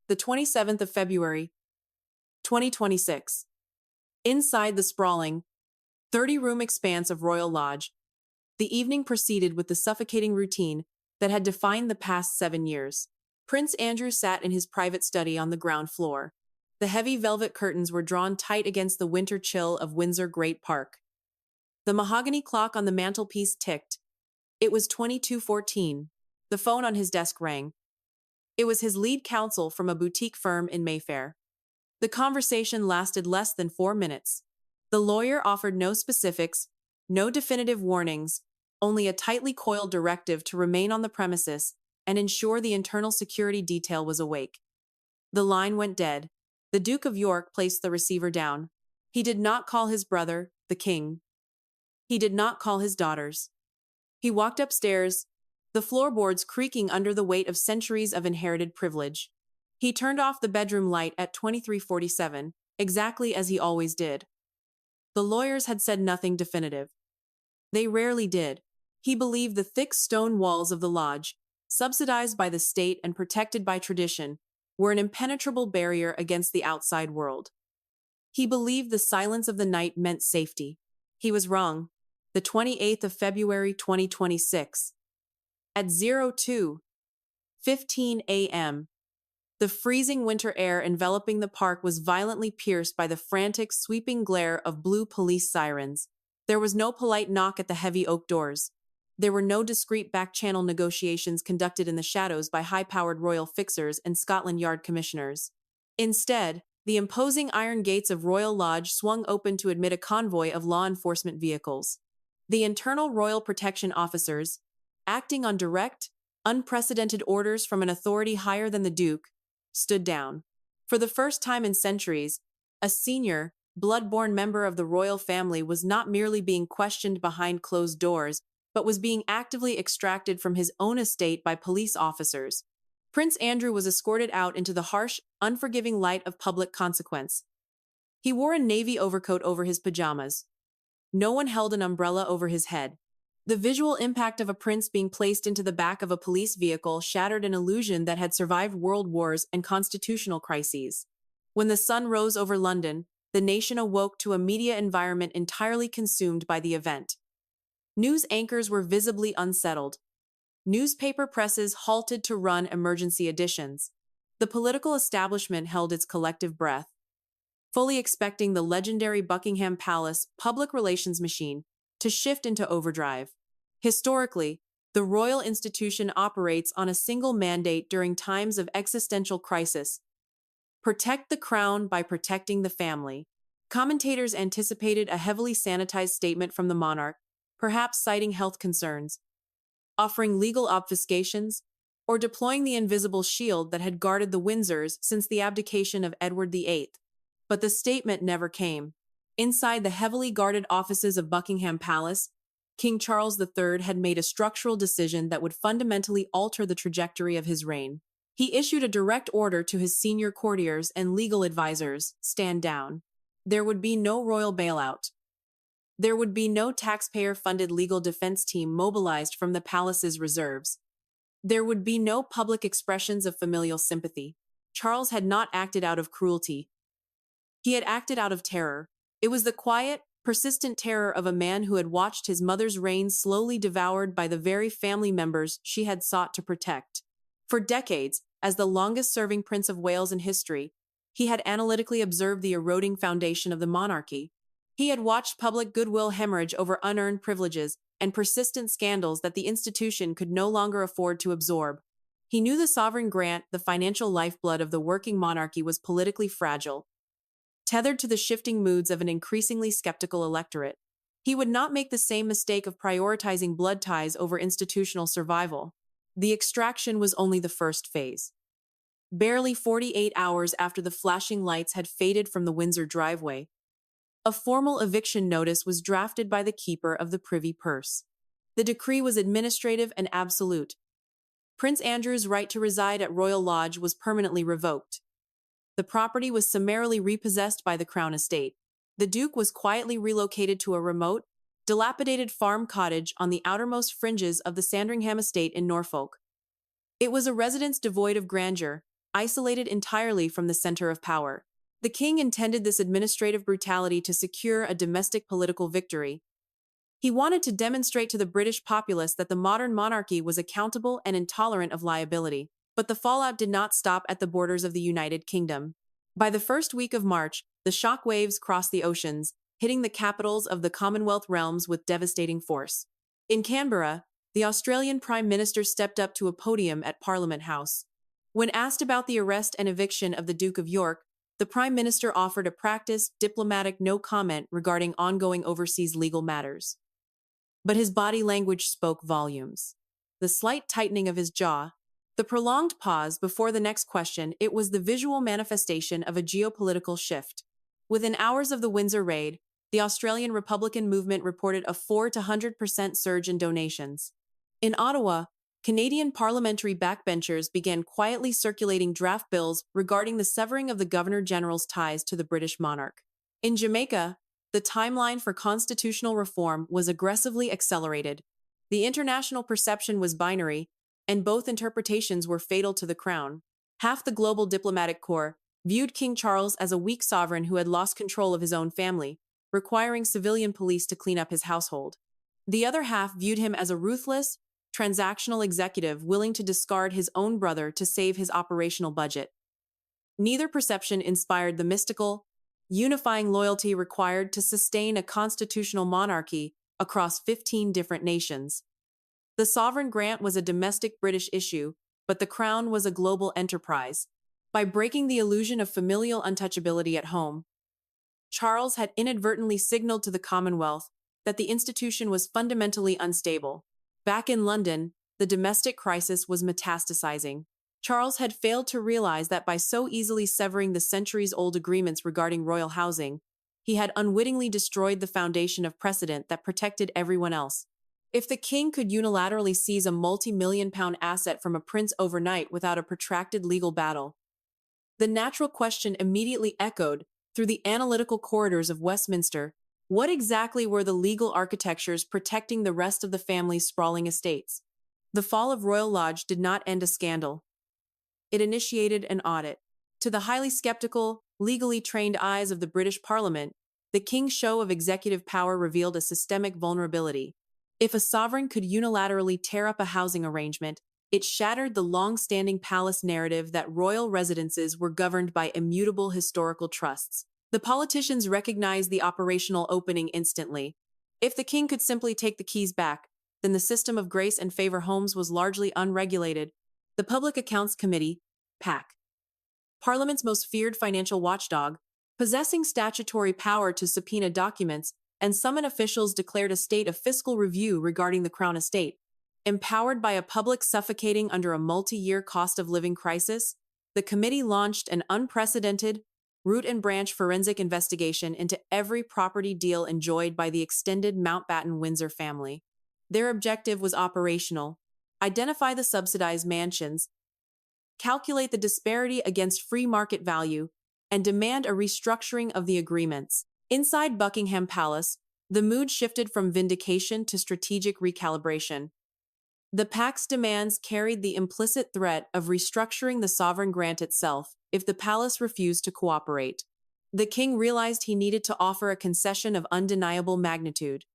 the 27th of February, 2026. Inside the sprawling, 30-room expanse of Royal Lodge, the evening proceeded with the suffocating routine that had defined the past 7 years. Prince Andrew sat in his private study on the ground floor. The heavy velvet curtains were drawn tight against the winter chill of Windsor Great Park. The mahogany clock on the mantelpiece ticked. It was 22:14. The phone on his desk rang. It was his lead counsel from a boutique firm in Mayfair. The conversation lasted less than 4 minutes. The lawyer offered no specifics, no definitive warnings, only a tightly coiled directive to remain on the premises and ensure the internal security detail was awake. The line went dead. The Duke of York placed the receiver down. He did not call his brother, the king. He did not call his daughters. He walked upstairs, the floorboards creaking under the weight of centuries of inherited privilege. He turned off the bedroom light at 23:47, exactly as he always did. The lawyers had said nothing definitive. They rarely did. He believed the thick stone walls of the lodge, subsidized by the state and protected by tradition, were an impenetrable barrier against the outside world. He believed the silence of the night meant safety. He was wrong. The 28th of February 2026. At 02:15 a.m., the freezing winter air enveloping the park was violently pierced by the frantic, sweeping glare of blue police sirens. There was no polite knock at the heavy oak doors. There were no discreet back-channel negotiations conducted in the shadows by high-powered royal fixers and Scotland Yard commissioners. Instead, the imposing iron gates of Royal Lodge swung open to admit a convoy of law enforcement vehicles. The internal royal protection officers, acting on direct, unprecedented orders from an authority higher than the Duke, stood down. For the first time in centuries, a senior, blood-born member of the royal family was not merely being questioned behind closed doors, but was being actively extracted from his own estate by police officers. Prince Andrew was escorted out into the harsh, unforgiving light of public consequence. He wore a navy overcoat over his pajamas. No one held an umbrella over his head. The visual impact of a prince being placed into the back of a police vehicle shattered an illusion that had survived world wars and constitutional crises. When the sun rose over London, the nation awoke to a media environment entirely consumed by the event. News anchors were visibly unsettled. Newspaper presses halted to run emergency editions. The political establishment held its collective breath, fully expecting the legendary Buckingham Palace public relations machine to shift into overdrive. Historically, the royal institution operates on a single mandate during times of existential crisis: protect the crown by protecting the family. Commentators anticipated a heavily sanitized statement from the monarch, perhaps citing health concerns, offering legal obfuscations, or deploying the invisible shield that had guarded the Windsors since the abdication of Edward VIII. But the statement never came. Inside the heavily guarded offices of Buckingham Palace, King Charles III had made a structural decision that would fundamentally alter the trajectory of his reign. He issued a direct order to his senior courtiers and legal advisors: stand down. There would be no royal bailout. There would be no taxpayer-funded legal defense team mobilized from the palace's reserves. There would be no public expressions of familial sympathy. Charles had not acted out of cruelty. He had acted out of terror. It was the quiet, persistent terror of a man who had watched his mother's reign slowly devoured by the very family members she had sought to protect. For decades, as the longest-serving Prince of Wales in history, he had analytically observed the eroding foundation of the monarchy. He had watched public goodwill hemorrhage over unearned privileges and persistent scandals that the institution could no longer afford to absorb. He knew the sovereign grant, the financial lifeblood of the working monarchy, was politically fragile, tethered to the shifting moods of an increasingly skeptical electorate. He would not make the same mistake of prioritizing blood ties over institutional survival. The extraction was only the first phase. Barely 48 hours after the flashing lights had faded from the Windsor driveway, a formal eviction notice was drafted by the keeper of the privy purse. The decree was administrative and absolute. Prince Andrew's right to reside at Royal Lodge was permanently revoked. The property was summarily repossessed by the Crown Estate. The Duke was quietly relocated to a remote, dilapidated farm cottage on the outermost fringes of the Sandringham estate in Norfolk. It was a residence devoid of grandeur, isolated entirely from the center of power. The king intended this administrative brutality to secure a domestic political victory. He wanted to demonstrate to the British populace that the modern monarchy was accountable and intolerant of liability. But the fallout did not stop at the borders of the United Kingdom. By the first week of March, the shock waves crossed the oceans, hitting the capitals of the Commonwealth realms with devastating force. In Canberra, the Australian Prime Minister stepped up to a podium at Parliament House. When asked about the arrest and eviction of the Duke of York, the Prime Minister offered a practiced, diplomatic no comment regarding ongoing overseas legal matters. But his body language spoke volumes. The slight tightening of his jaw, the prolonged pause before the next question, it was the visual manifestation of a geopolitical shift. Within hours of the Windsor raid, the Australian Republican movement reported a 400% surge in donations. In Ottawa, Canadian parliamentary backbenchers began quietly circulating draft bills regarding the severing of the Governor-General's ties to the British monarch. In Jamaica, the timeline for constitutional reform was aggressively accelerated. The international perception was binary, and both interpretations were fatal to the crown. Half the global diplomatic corps viewed King Charles as a weak sovereign who had lost control of his own family, requiring civilian police to clean up his household. The other half viewed him as a ruthless, transactional executive willing to discard his own brother to save his operational budget. Neither perception inspired the mystical, unifying loyalty required to sustain a constitutional monarchy across 15 different nations. The sovereign grant was a domestic British issue, but the crown was a global enterprise. By breaking the illusion of familial untouchability at home, Charles had inadvertently signaled to the Commonwealth that the institution was fundamentally unstable. Back in London, the domestic crisis was metastasizing. Charles had failed to realize that by so easily severing the centuries-old agreements regarding royal housing, he had unwittingly destroyed the foundation of precedent that protected everyone else. If the king could unilaterally seize a multi-million-pound asset from a prince overnight without a protracted legal battle, the natural question immediately echoed through the analytical corridors of Westminster: what exactly were the legal architectures protecting the rest of the family's sprawling estates? The fall of Royal Lodge did not end a scandal. It initiated an audit. To the highly skeptical, legally trained eyes of the British Parliament, the king's show of executive power revealed a systemic vulnerability. If a sovereign could unilaterally tear up a housing arrangement, it shattered the long-standing palace narrative that royal residences were governed by immutable historical trusts. The politicians recognized the operational opening instantly. If the king could simply take the keys back, then the system of grace and favor homes was largely unregulated. The Public Accounts Committee, PAC, Parliament's most feared financial watchdog, possessing statutory power to subpoena documents and summon officials, declared a state of fiscal review regarding the Crown estate. Empowered by a public suffocating under a multi-year cost of living crisis, the committee launched an unprecedented, root-and-branch forensic investigation into every property deal enjoyed by the extended Mountbatten-Windsor family. Their objective was operational: identify the subsidized mansions, calculate the disparity against free market value, and demand a restructuring of the agreements. Inside Buckingham Palace, the mood shifted from vindication to strategic recalibration. The PAC's demands carried the implicit threat of restructuring the sovereign grant itself if the palace refused to cooperate. The king realized he needed to offer a concession of undeniable magnitude.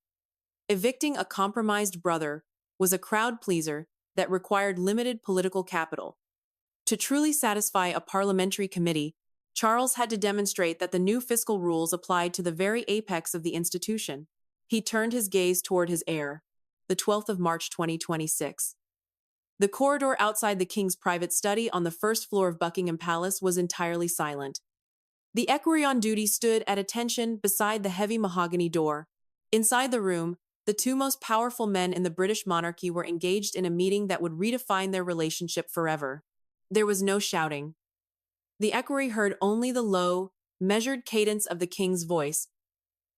Evicting a compromised brother was a crowd pleaser that required limited political capital. To truly satisfy a parliamentary committee, Charles had to demonstrate that the new fiscal rules applied to the very apex of the institution. He turned his gaze toward his heir. The 12th of March 2026. The corridor outside the king's private study on the first floor of Buckingham Palace was entirely silent. The equerry on duty stood at attention beside the heavy mahogany door. Inside the room, the two most powerful men in the British monarchy were engaged in a meeting that would redefine their relationship forever. There was no shouting. The equerry heard only the low, measured cadence of the king's voice,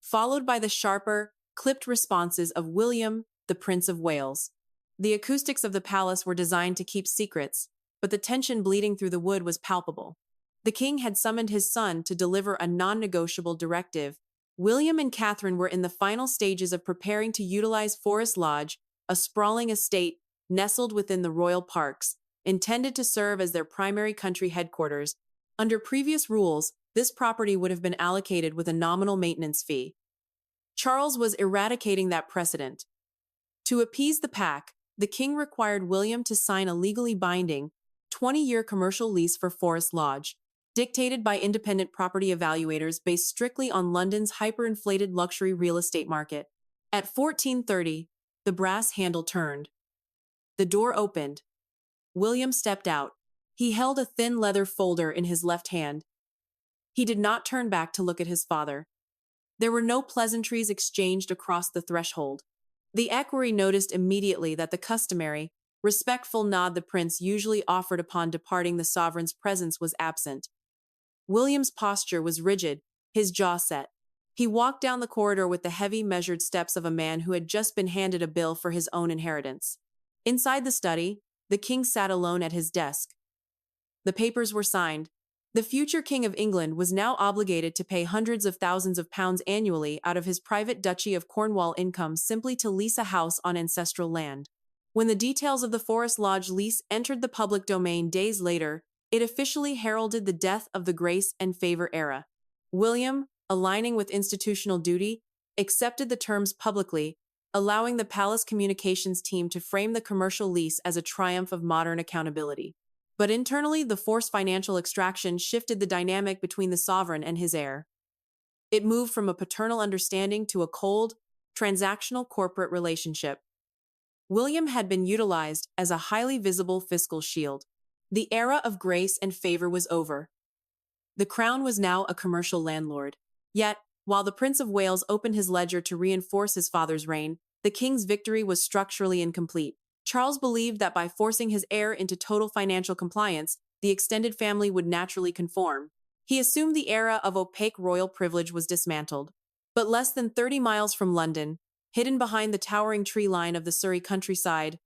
followed by the sharper, clipped responses of William, the Prince of Wales. The acoustics of the palace were designed to keep secrets, but the tension bleeding through the wood was palpable. The king had summoned his son to deliver a non-negotiable directive. William and Catherine were in the final stages of preparing to utilize Forest Lodge, a sprawling estate nestled within the royal parks, intended to serve as their primary country headquarters. Under previous rules, this property would have been allocated with a nominal maintenance fee. Charles was eradicating that precedent. To appease the pack, the king required William to sign a legally binding 20-year commercial lease for Forest Lodge, dictated by independent property evaluators based strictly on London's hyperinflated luxury real estate market. At 14:30, the brass handle turned. The door opened. William stepped out. He held a thin leather folder in his left hand. He did not turn back to look at his father. There were no pleasantries exchanged across the threshold. The equerry noticed immediately that the customary, respectful nod the prince usually offered upon departing the sovereign's presence was absent. William's posture was rigid, his jaw set. He walked down the corridor with the heavy, measured steps of a man who had just been handed a bill for his own inheritance. Inside the study, the king sat alone at his desk. The papers were signed. The future King of England was now obligated to pay hundreds of thousands of pounds annually out of his private Duchy of Cornwall income simply to lease a house on ancestral land. When the details of the Forest Lodge lease entered the public domain days later, it officially heralded the death of the grace and favor era. William, aligning with institutional duty, accepted the terms publicly, allowing the palace communications team to frame the commercial lease as a triumph of modern accountability. But internally, the forced financial extraction shifted the dynamic between the sovereign and his heir. It moved from a paternal understanding to a cold, transactional corporate relationship. William had been utilized as a highly visible fiscal shield. The era of grace and favor was over. The crown was now a commercial landlord. Yet, while the Prince of Wales opened his ledger to reinforce his father's reign, the king's victory was structurally incomplete. Charles believed that by forcing his heir into total financial compliance, the extended family would naturally conform. He assumed the era of opaque royal privilege was dismantled. But less than 30 miles from London, hidden behind the towering tree line of the Surrey countryside,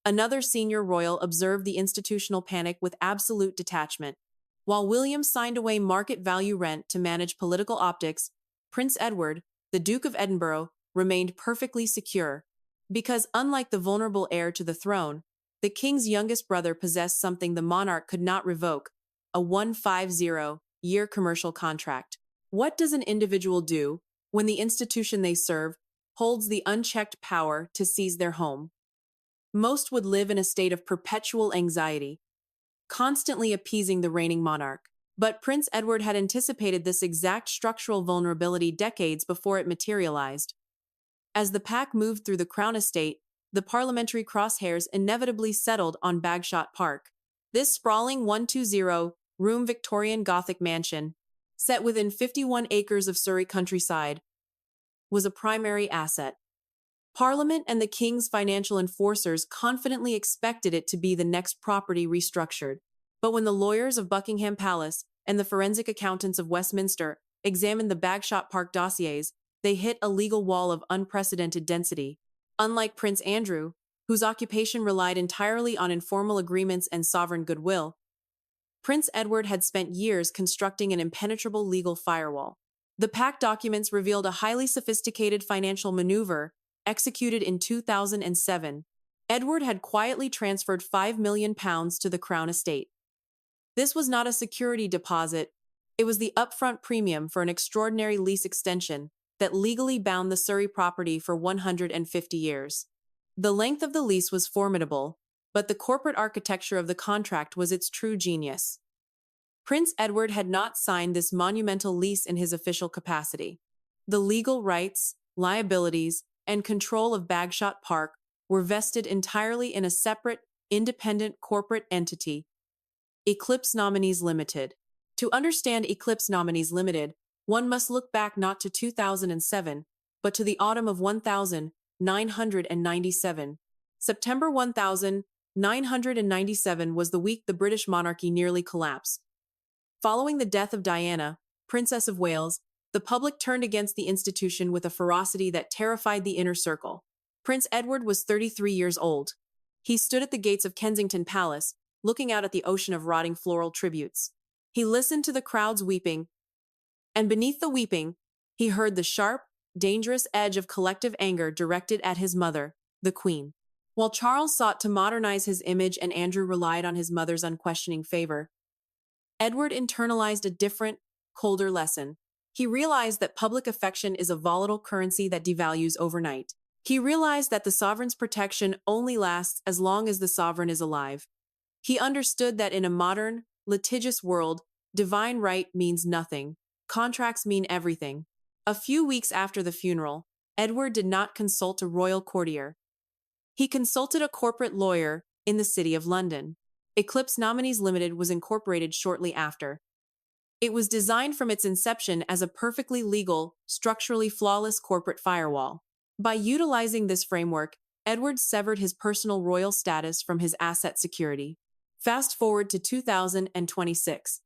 another senior royal observed the institutional panic with absolute detachment. While William signed away market value rent to manage political optics, Prince Edward, the Duke of Edinburgh, remained perfectly secure. Because unlike the vulnerable heir to the throne, the king's youngest brother possessed something the monarch could not revoke, a 150-year commercial contract. What does an individual do when the institution they serve holds the unchecked power to seize their home? Most would live in a state of perpetual anxiety, constantly appeasing the reigning monarch. But Prince Edward had anticipated this exact structural vulnerability decades before it materialized. As the pack moved through the Crown Estate, the parliamentary crosshairs inevitably settled on Bagshot Park. This sprawling 120-room Victorian Gothic mansion, set within 51 acres of Surrey countryside, was a primary asset. Parliament and the king's financial enforcers confidently expected it to be the next property restructured. But when the lawyers of Buckingham Palace and the forensic accountants of Westminster examined the Bagshot Park dossiers, they hit a legal wall of unprecedented density. Unlike Prince Andrew, whose occupation relied entirely on informal agreements and sovereign goodwill, Prince Edward had spent years constructing an impenetrable legal firewall. The pact documents revealed a highly sophisticated financial maneuver executed in 2007. Edward had quietly transferred £5 million to the Crown Estate. This was not a security deposit, it was the upfront premium for an extraordinary lease extension that legally bound the Surrey property for 150 years. The length of the lease was formidable, but the corporate architecture of the contract was its true genius. Prince Edward had not signed this monumental lease in his official capacity. The legal rights, liabilities, and control of Bagshot Park were vested entirely in a separate, independent corporate entity, Eclipse Nominees Limited. To understand Eclipse Nominees Limited, one must look back not to 2007, but to the autumn of 1997. September 1997 was the week the British monarchy nearly collapsed. Following the death of Diana, Princess of Wales, the public turned against the institution with a ferocity that terrified the inner circle. Prince Edward was 33 years old. He stood at the gates of Kensington Palace, looking out at the ocean of rotting floral tributes. He listened to the crowds weeping, and beneath the weeping, he heard the sharp, dangerous edge of collective anger directed at his mother, the Queen. While Charles sought to modernize his image and Andrew relied on his mother's unquestioning favor, Edward internalized a different, colder lesson. He realized that public affection is a volatile currency that devalues overnight. He realized that the sovereign's protection only lasts as long as the sovereign is alive. He understood that in a modern, litigious world, divine right means nothing. Contracts mean everything. A few weeks after the funeral, Edward did not consult a royal courtier. He consulted a corporate lawyer in the City of London. Eclipse Nominees Limited was incorporated shortly after. It was designed from its inception as a perfectly legal, structurally flawless corporate firewall. By utilizing this framework, Edward severed his personal royal status from his asset security. Fast forward to 2026.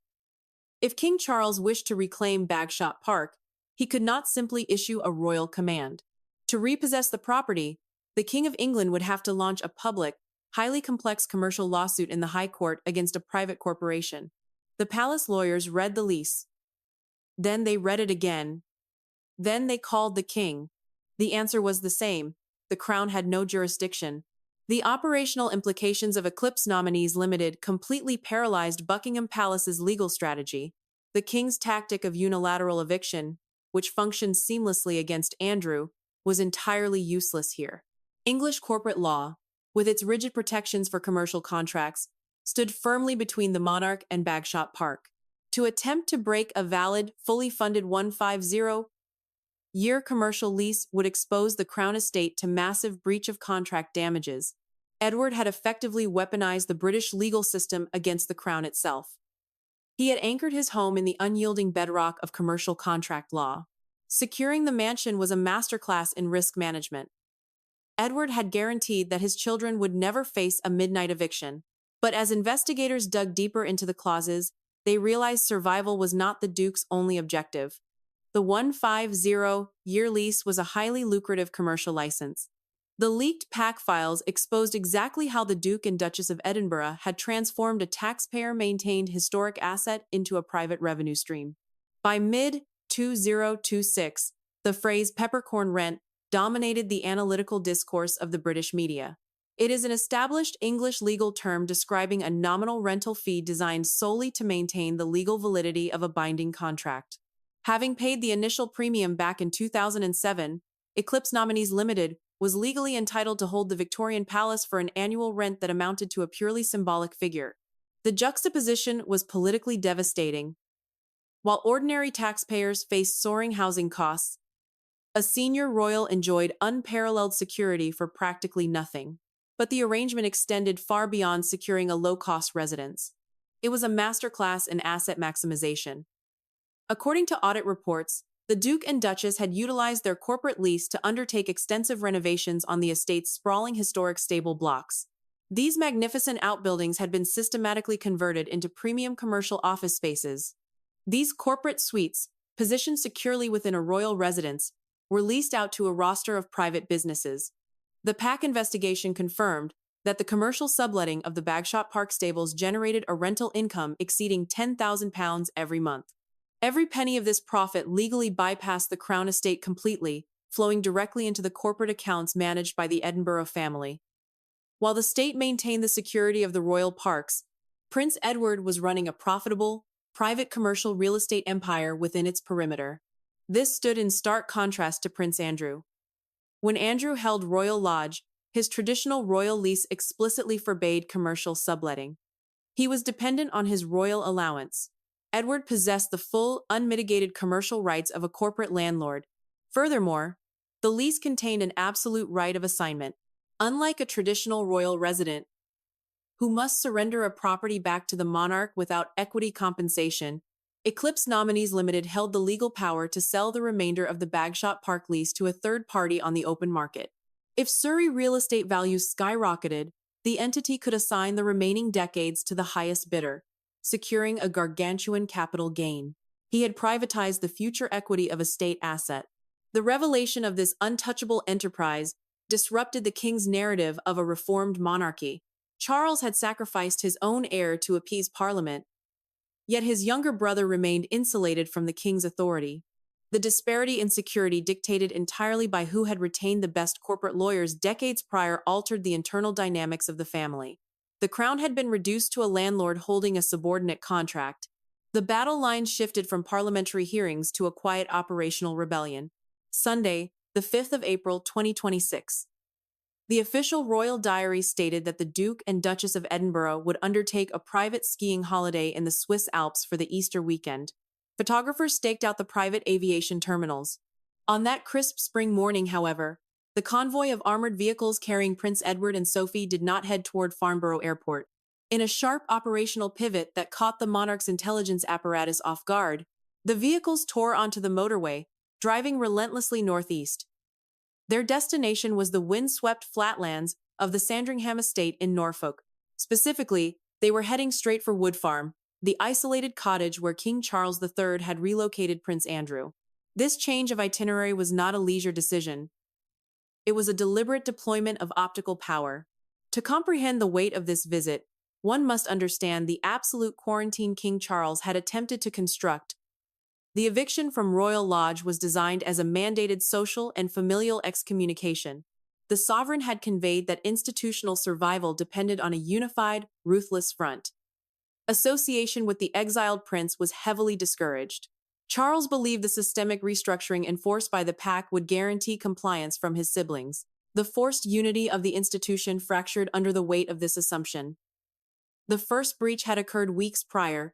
If King Charles wished to reclaim Bagshot Park, he could not simply issue a royal command. To repossess the property, the King of England would have to launch a public, highly complex commercial lawsuit in the High Court against a private corporation. The palace lawyers read the lease. Then they read it again. Then they called the king. The answer was the same. The Crown had no jurisdiction. The operational implications of Eclipse Nominees Limited completely paralyzed Buckingham Palace's legal strategy. The king's tactic of unilateral eviction, which functioned seamlessly against Andrew, was entirely useless here. English corporate law, with its rigid protections for commercial contracts, stood firmly between the monarch and Bagshot Park. To attempt to break a valid, fully funded 150-year commercial lease would expose the Crown estate to massive breach of contract damages. Edward had effectively weaponized the British legal system against the Crown itself. He had anchored his home in the unyielding bedrock of commercial contract law. Securing the mansion was a masterclass in risk management. Edward had guaranteed that his children would never face a midnight eviction. But as investigators dug deeper into the clauses, they realized survival was not the Duke's only objective. The 150-year lease was a highly lucrative commercial license. The leaked PAC files exposed exactly how the Duke and Duchess of Edinburgh had transformed a taxpayer-maintained historic asset into a private revenue stream. By mid-2026, the phrase peppercorn rent dominated the analytical discourse of the British media. It is an established English legal term describing a nominal rental fee designed solely to maintain the legal validity of a binding contract. Having paid the initial premium back in 2007, Eclipse Nominees Limited was legally entitled to hold the Victorian Palace for an annual rent that amounted to a purely symbolic figure. The juxtaposition was politically devastating. While ordinary taxpayers faced soaring housing costs, a senior royal enjoyed unparalleled security for practically nothing. But the arrangement extended far beyond securing a low-cost residence. It was a masterclass in asset maximization. According to audit reports, the Duke and Duchess had utilized their corporate lease to undertake extensive renovations on the estate's sprawling historic stable blocks. These magnificent outbuildings had been systematically converted into premium commercial office spaces. These corporate suites, positioned securely within a royal residence, were leased out to a roster of private businesses. The PAC investigation confirmed that the commercial subletting of the Bagshot Park stables generated a rental income exceeding £10,000 every month. Every penny of this profit legally bypassed the Crown estate completely, flowing directly into the corporate accounts managed by the Edinburgh family. While the state maintained the security of the royal parks, Prince Edward was running a profitable, private commercial real estate empire within its perimeter. This stood in stark contrast to Prince Andrew. When Andrew held Royal Lodge, his traditional royal lease explicitly forbade commercial subletting. He was dependent on his royal allowance. Edward possessed the full, unmitigated commercial rights of a corporate landlord. Furthermore, the lease contained an absolute right of assignment. Unlike a traditional royal resident, who must surrender a property back to the monarch without equity compensation, Eclipse Nominees Limited held the legal power to sell the remainder of the Bagshot Park lease to a third party on the open market. If Surrey real estate values skyrocketed, the entity could assign the remaining decades to the highest bidder, securing a gargantuan capital gain. He had privatized the future equity of a state asset. The revelation of this untouchable enterprise disrupted the king's narrative of a reformed monarchy. Charles had sacrificed his own heir to appease Parliament, yet his younger brother remained insulated from the king's authority. The disparity in security dictated entirely by who had retained the best corporate lawyers decades prior altered the internal dynamics of the family. The crown had been reduced to a landlord holding a subordinate contract. The battle line shifted from parliamentary hearings to a quiet operational rebellion. Sunday, the 5th of April, 2026. The official royal diary stated that the Duke and Duchess of Edinburgh would undertake a private skiing holiday in the Swiss Alps for the Easter weekend. Photographers staked out the private aviation terminals. On that crisp spring morning, however, the convoy of armored vehicles carrying Prince Edward and Sophie did not head toward Farnborough Airport. In a sharp operational pivot that caught the monarch's intelligence apparatus off guard, the vehicles tore onto the motorway, driving relentlessly northeast. Their destination was the wind-swept flatlands of the Sandringham estate in Norfolk. Specifically, they were heading straight for Wood Farm, the isolated cottage where King Charles III had relocated Prince Andrew. This change of itinerary was not a leisure decision. It was a deliberate deployment of optical power. To comprehend the weight of this visit, one must understand the absolute quarantine King Charles had attempted to construct. The eviction from Royal Lodge was designed as a mandated social and familial excommunication. The sovereign had conveyed that institutional survival depended on a unified, ruthless front. Association with the exiled prince was heavily discouraged. Charles believed the systemic restructuring enforced by the pact would guarantee compliance from his siblings. The forced unity of the institution fractured under the weight of this assumption. The first breach had occurred weeks prior,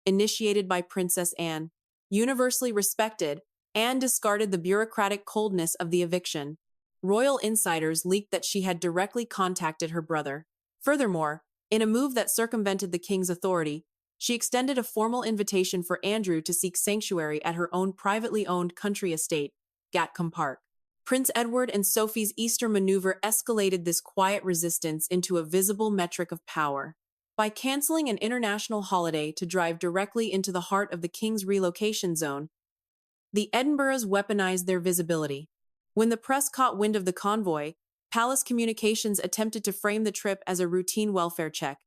initiated by Princess Anne. Universally respected, Anne discarded the bureaucratic coldness of the eviction. Royal insiders leaked that she had directly contacted her brother. Furthermore, in a move that circumvented the king's authority, she extended a formal invitation for Andrew to seek sanctuary at her own privately owned country estate, Gatcombe Park. Prince Edward and Sophie's Easter maneuver escalated this quiet resistance into a visible metric of power. By canceling an international holiday to drive directly into the heart of the king's relocation zone, the Edinburghs weaponized their visibility. When the press caught wind of the convoy, Palace Communications attempted to frame the trip as a routine welfare check.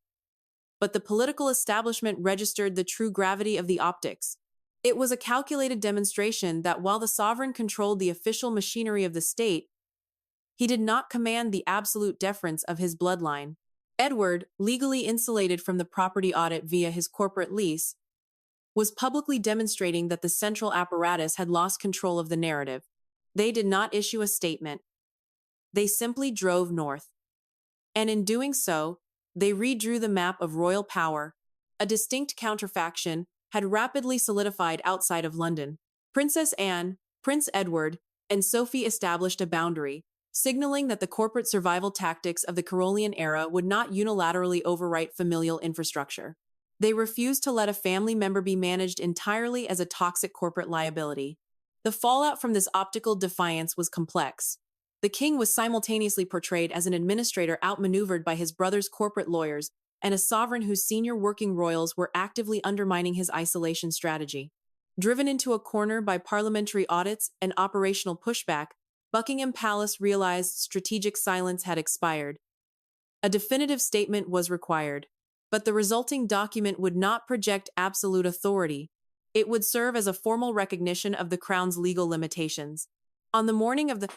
But the political establishment registered the true gravity of the optics. It was a calculated demonstration that while the sovereign controlled the official machinery of the state, he did not command the absolute deference of his bloodline. Edward, legally insulated from the property audit via his corporate lease, was publicly demonstrating that the central apparatus had lost control of the narrative. They did not issue a statement. They simply drove north. And in doing so, they redrew the map of royal power. A distinct counterfaction had rapidly solidified outside of London. Princess Anne, Prince Edward, and Sophie established a boundary, signaling that the corporate survival tactics of the Carolian era would not unilaterally overwrite familial infrastructure. They refused to let a family member be managed entirely as a toxic corporate liability. The fallout from this optical defiance was complex. The king was simultaneously portrayed as an administrator outmaneuvered by his brother's corporate lawyers and a sovereign whose senior working royals were actively undermining his isolation strategy. Driven into a corner by parliamentary audits and operational pushback, Buckingham Palace realized strategic silence had expired. A definitive statement was required, but the resulting document would not project absolute authority. It would serve as a formal recognition of the Crown's legal limitations. On the morning of the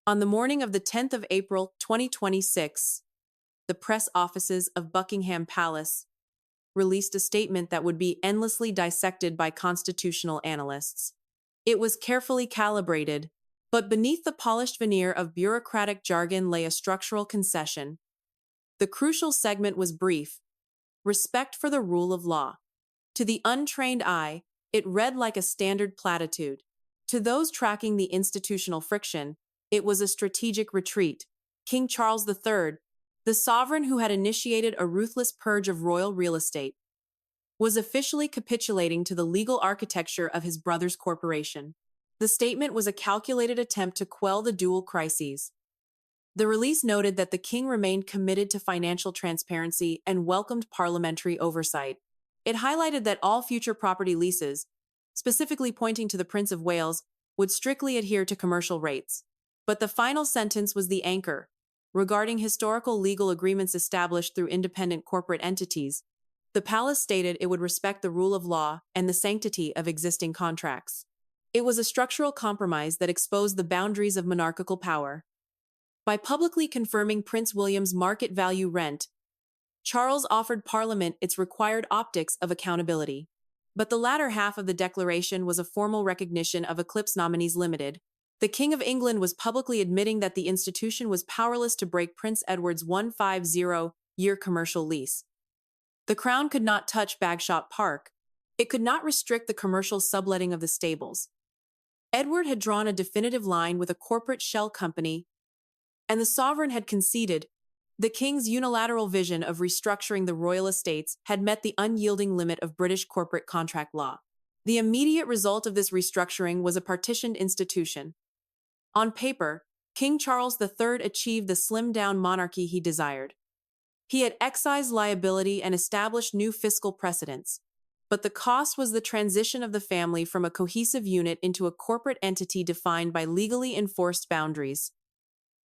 10th of April, 2026, the press offices of Buckingham Palace released a statement that would be endlessly dissected by constitutional analysts. It was carefully calibrated, but beneath the polished veneer of bureaucratic jargon lay a structural concession. The crucial segment was brief: respect for the rule of law. To the untrained eye, it read like a standard platitude. To those tracking the institutional friction, it was a strategic retreat. King Charles III, the sovereign who had initiated a ruthless purge of royal real estate, was officially capitulating to the legal architecture of his brother's corporation. The statement was a calculated attempt to quell the dual crises. The release noted that the king remained committed to financial transparency and welcomed parliamentary oversight. It highlighted that all future property leases, specifically pointing to the Prince of Wales, would strictly adhere to commercial rates. But the final sentence was the anchor. Regarding historical legal agreements established through independent corporate entities, the palace stated it would respect the rule of law and the sanctity of existing contracts. It was a structural compromise that exposed the boundaries of monarchical power. By publicly confirming Prince William's market value rent, Charles offered Parliament its required optics of accountability. But the latter half of the declaration was a formal recognition of Eclipse Nominees Limited. The King of England was publicly admitting that the institution was powerless to break Prince Edward's 150-year commercial lease. The Crown could not touch Bagshot Park. It could not restrict the commercial subletting of the stables. Edward had drawn a definitive line with a corporate shell company, and the sovereign had conceded. The king's unilateral vision of restructuring the royal estates had met the unyielding limit of British corporate contract law. The immediate result of this restructuring was a partitioned institution. On paper, King Charles III achieved the slimmed-down monarchy he desired. He had excised liability and established new fiscal precedents. But the cost was the transition of the family from a cohesive unit into a corporate entity defined by legally enforced boundaries.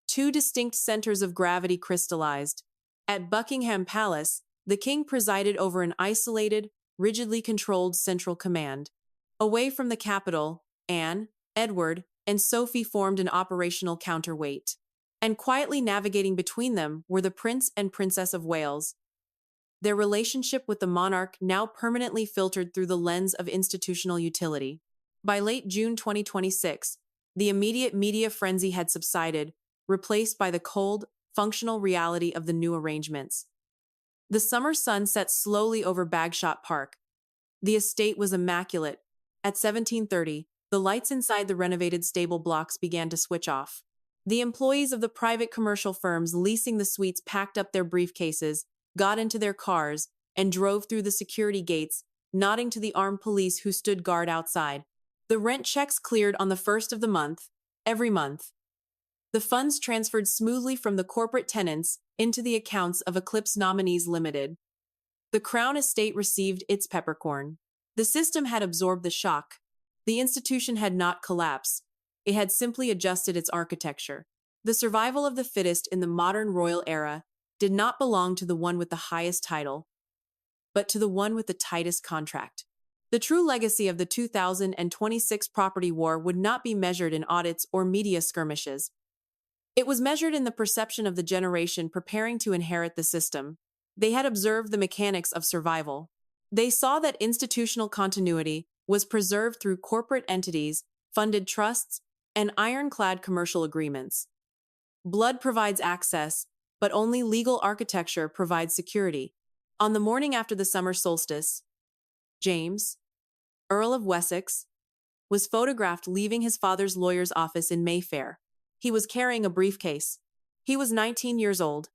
Two distinct centers of gravity crystallized. At Buckingham Palace, the king presided over an isolated, rigidly controlled central command. Away from the capital, Anne, Edward, and Sophie formed an operational counterweight. And quietly navigating between them were the Prince and Princess of Wales. Their relationship with the monarch now permanently filtered through the lens of institutional utility. By late June 2026, the immediate media frenzy had subsided, replaced by the cold, functional reality of the new arrangements. The summer sun set slowly over Bagshot Park. The estate was immaculate. At 17:30, the lights inside the renovated stable blocks began to switch off. The employees of the private commercial firms leasing the suites packed up their briefcases, got into their cars, and drove through the security gates, nodding to the armed police who stood guard outside. The rent checks cleared on the first of the month, every month. The funds transferred smoothly from the corporate tenants into the accounts of Eclipse Nominees Limited. The Crown Estate received its peppercorn. The system had absorbed the shock. The institution had not collapsed. It had simply adjusted its architecture. The survival of the fittest in the modern royal era did not belong to the one with the highest title, but to the one with the tightest contract. The true legacy of the 2026 property war would not be measured in audits or media skirmishes. It was measured in the perception of the generation preparing to inherit the system. They had observed the mechanics of survival. They saw that institutional continuity was preserved through corporate entities, funded trusts, and ironclad commercial agreements. Blood provides access, but only legal architecture provides security. On the morning after the summer solstice, James, Earl of Wessex, was photographed leaving his father's lawyer's office in Mayfair. He was carrying a briefcase. He was 19 years old.